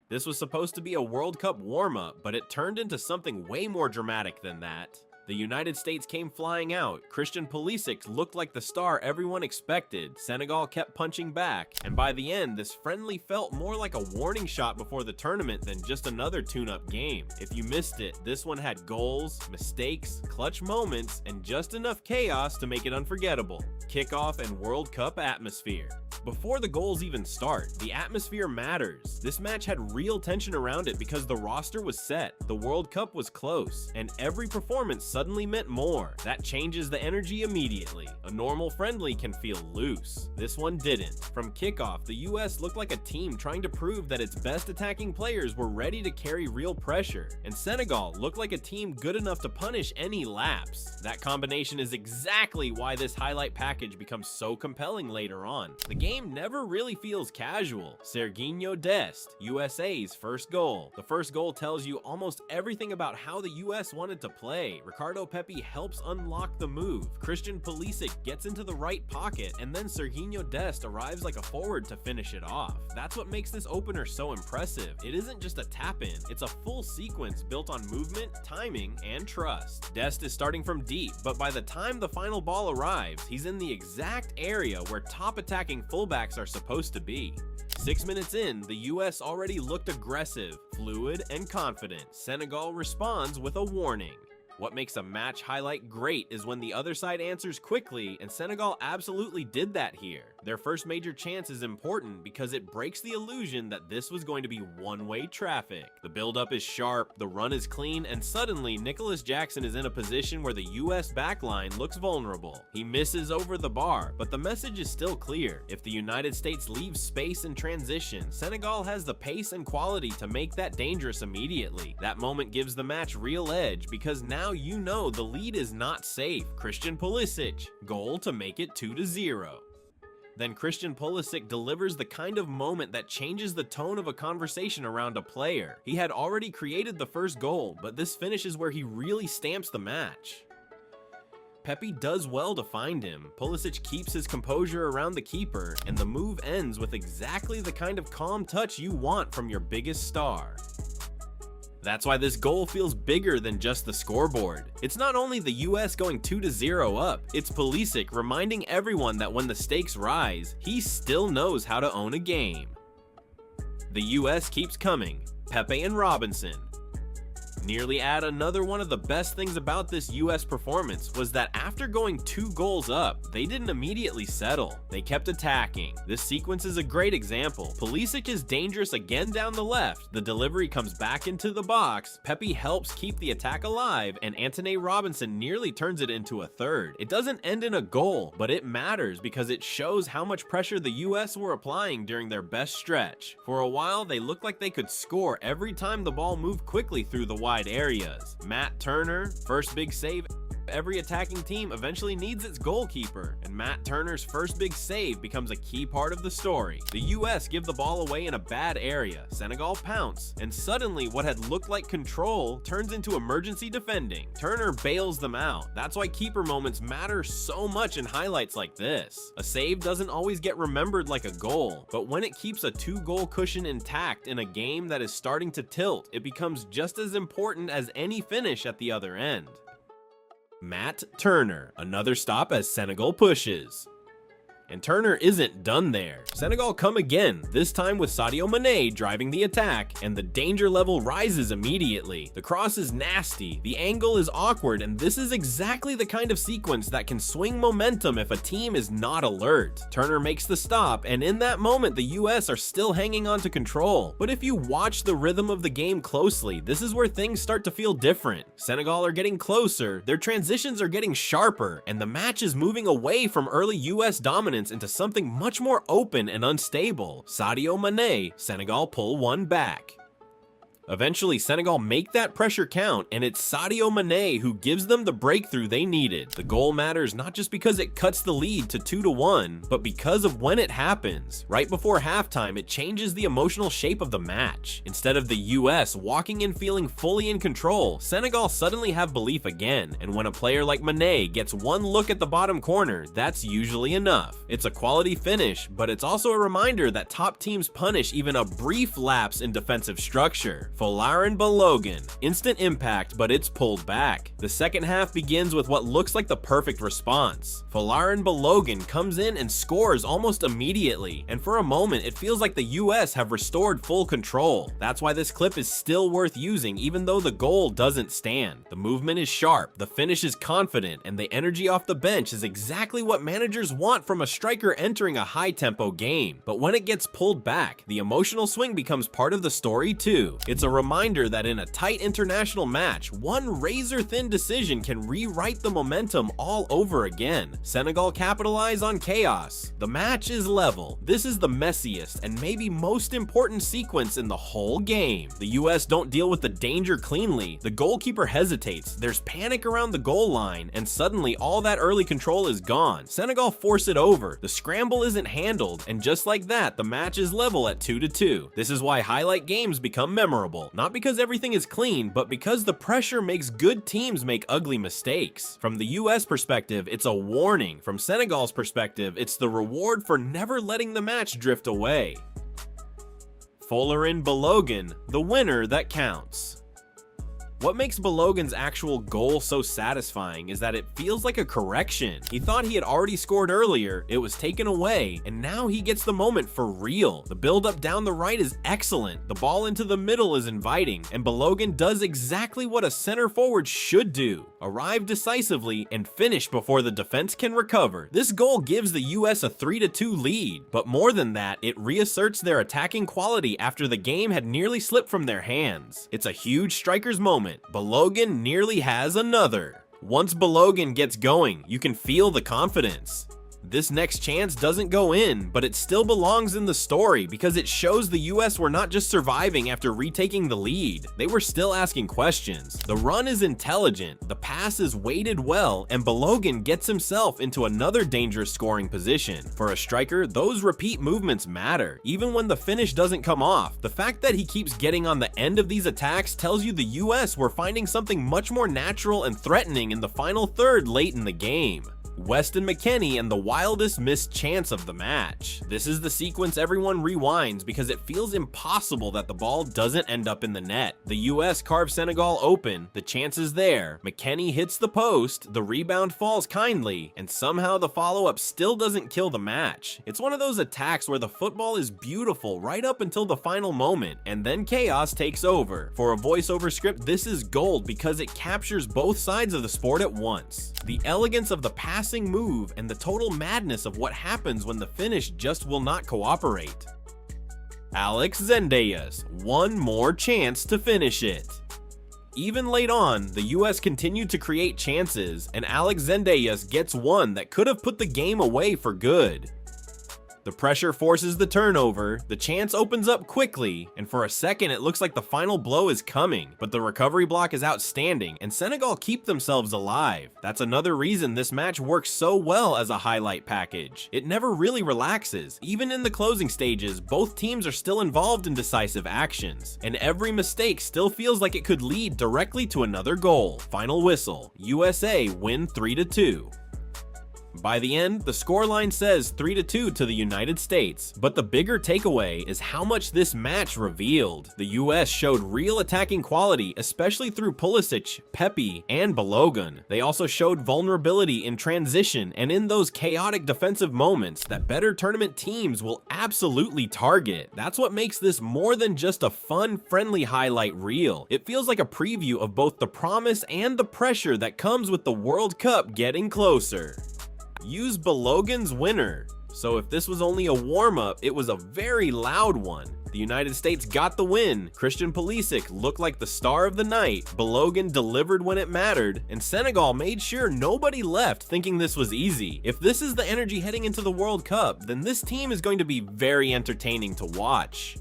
This was supposed to be a World Cup warm-up, but it turned into something way more dramatic than that. The United States came flying out, Christian Pulisic looked like the star everyone expected, Senegal kept punching back, and by the end, this friendly felt more like a warning shot before the tournament than just another tune-up game. If you missed it, this one had goals, mistakes, clutch moments, and just enough chaos to make it unforgettable. Kickoff and World Cup atmosphere. Before the goals even start, the atmosphere matters. This match had real tension around it because the roster was set, the World Cup was close, and every performance suddenly meant more. That changes the energy immediately. A normal friendly can feel loose. This one didn't. From kickoff, the US looked like a team trying to prove that its best attacking players were ready to carry real pressure, and Senegal looked like a team good enough to punish any lapse. That combination is exactly why this highlight package becomes so compelling later on. The game never really feels casual. Serginho Dest, USA's first goal. The first goal tells you almost everything about how the US wanted to play. Ricardo Pepi helps unlock the move. Christian Pulisic gets into the right pocket, and then Serginho Dest arrives like a forward to finish it off. That's what makes this opener so impressive. It isn't just a tap-in, it's a full sequence built on movement, timing, and trust. Dest is starting from deep, but by the time the final ball arrives, he's in the exact area where top attacking fullbacks are supposed to be. 6 minutes in, the US already looked aggressive, fluid, and confident. Senegal responds with a warning. What makes a match highlight great is when the other side answers quickly, and Senegal absolutely did that here. Their first major chance is important because it breaks the illusion that this was going to be one-way traffic. The build-up is sharp, the run is clean, and suddenly Nicholas Jackson is in a position where the US backline looks vulnerable. He misses over the bar, but the message is still clear. If the United States leaves space in transition, Senegal has the pace and quality to make that dangerous immediately. That moment gives the match real edge because now you know the lead is not safe. Christian Pulisic, goal to make it 2-0. Then Christian Pulisic delivers the kind of moment that changes the tone of a conversation around a player. He had already created the first goal, but this finish is where he really stamps the match. Pepi does well to find him. Pulisic keeps his composure around the keeper, and the move ends with exactly the kind of calm touch you want from your biggest star. That's why this goal feels bigger than just the scoreboard. It's not only the US going 2-0 up, it's Pulisic reminding everyone that when the stakes rise, he still knows how to own a game. The US keeps coming. Pepe and Robinson. Nearly add another one of the best things about this US performance was that after going 2 goals up, they didn't immediately settle. They kept attacking. This sequence is a great example. Pulisic is dangerous again down the left. The delivery comes back into the box. Pepi helps keep the attack alive, and Anthony Robinson nearly turns it into a third. It doesn't end in a goal, but it matters because it shows how much pressure the US were applying during their best stretch. For a while, they looked like they could score every time the ball moved quickly through the wide areas. Matt Turner, first big save. Every attacking team eventually needs its goalkeeper, and Matt Turner's first big save becomes a key part of the story. The US give the ball away in a bad area, Senegal pounce, and suddenly what had looked like control turns into emergency defending. Turner bails them out. That's why keeper moments matter so much in highlights like this. A save doesn't always get remembered like a goal, but when it keeps a 2-goal cushion intact in a game that is starting to tilt, it becomes just as important as any finish at the other end. Matt Turner, another stop as Senegal pushes. And Turner isn't done there. Senegal come again, this time with Sadio Mané driving the attack, and the danger level rises immediately. The cross is nasty, the angle is awkward, and this is exactly the kind of sequence that can swing momentum if a team is not alert. Turner makes the stop, and in that moment the US are still hanging on to control. But if you watch the rhythm of the game closely, this is where things start to feel different. Senegal are getting closer, their transitions are getting sharper, and the match is moving away from early US dominance into something much more open and unstable. Sadio Mané, Senegal pull one back. Eventually, Senegal make that pressure count, and it's Sadio Mane who gives them the breakthrough they needed. The goal matters not just because it cuts the lead to 2-1, but because of when it happens. Right before halftime, it changes the emotional shape of the match. Instead of the US walking in feeling fully in control, Senegal suddenly have belief again, and when a player like Mane gets one look at the bottom corner, that's usually enough. It's a quality finish, but it's also a reminder that top teams punish even a brief lapse in defensive structure. Folarin Balogun, instant impact, but it's pulled back. The second half begins with what looks like the perfect response. Folarin Balogun comes in and scores almost immediately, and for a moment it feels like the US have restored full control. That's why this clip is still worth using even though the goal doesn't stand. The movement is sharp, the finish is confident, and the energy off the bench is exactly what managers want from a striker entering a high-tempo game. But when it gets pulled back, the emotional swing becomes part of the story too. It's a reminder that in a tight international match, one razor-thin decision can rewrite the momentum all over again. Senegal capitalize on chaos. The match is level. This is the messiest and maybe most important sequence in the whole game. The US don't deal with the danger cleanly. The goalkeeper hesitates, there's panic around the goal line, and suddenly all that early control is gone. Senegal force it over, the scramble isn't handled, and just like that, the match is level at 2-2. This is why highlight games become memorable. Not because everything is clean, but because the pressure makes good teams make ugly mistakes. From the US perspective, it's a warning. From Senegal's perspective, it's the reward for never letting the match drift away. Folarin Balogun, the winner that counts. What makes Balogun's actual goal so satisfying is that it feels like a correction. He thought he had already scored earlier, it was taken away, and now he gets the moment for real. The build-up down the right is excellent, the ball into the middle is inviting, and Balogun does exactly what a center forward should do: arrive decisively and finish before the defense can recover. This goal gives the US a 3-2 lead, but more than that, it reasserts their attacking quality after the game had nearly slipped from their hands. It's a huge striker's moment. Balogun nearly has another. Once Balogun gets going, you can feel the confidence. This next chance doesn't go in, but it still belongs in the story because it shows the US were not just surviving after retaking the lead, they were still asking questions. The run is intelligent, the pass is weighted well, and Balogun gets himself into another dangerous scoring position. For a striker, those repeat movements matter, even when the finish doesn't come off. The fact that he keeps getting on the end of these attacks tells you the US were finding something much more natural and threatening in the final third late in the game. Weston McKennie and the wildest missed chance of the match. This is the sequence everyone rewinds because it feels impossible that the ball doesn't end up in the net. The US carve Senegal open, the chance is there, McKennie hits the post, the rebound falls kindly, and somehow the follow-up still doesn't kill the match. It's one of those attacks where the football is beautiful right up until the final moment, and then chaos takes over. For a voiceover script, this is gold because it captures both sides of the sport at once. The elegance of the passing move and the total madness of what happens when the finish just will not cooperate. Alex Zendejas, one more chance to finish it. Even late on, the US continued to create chances, and Alex Zendejas gets one that could have put the game away for good. The pressure forces the turnover, the chance opens up quickly, and for a second it looks like the final blow is coming, but the recovery block is outstanding, and Senegal keep themselves alive. That's another reason this match works so well as a highlight package. It never really relaxes. Even in the closing stages, both teams are still involved in decisive actions, and every mistake still feels like it could lead directly to another goal. Final whistle. USA win 3-2. By the end, the scoreline says 3-2 to the United States, but the bigger takeaway is how much this match revealed. The US showed real attacking quality, especially through Pulisic, Pepe, and Balogun. They also showed vulnerability in transition and in those chaotic defensive moments that better tournament teams will absolutely target. That's what makes this more than just a fun, friendly highlight reel. It feels like a preview of both the promise and the pressure that comes with the World Cup getting closer. Use Balogun's winner. So if this was only a warm-up, it was a very loud one. The United States got the win, Christian Pulisic looked like the star of the night, Balogun delivered when it mattered, and Senegal made sure nobody left thinking this was easy. If this is the energy heading into the World Cup, then this team is going to be very entertaining to watch.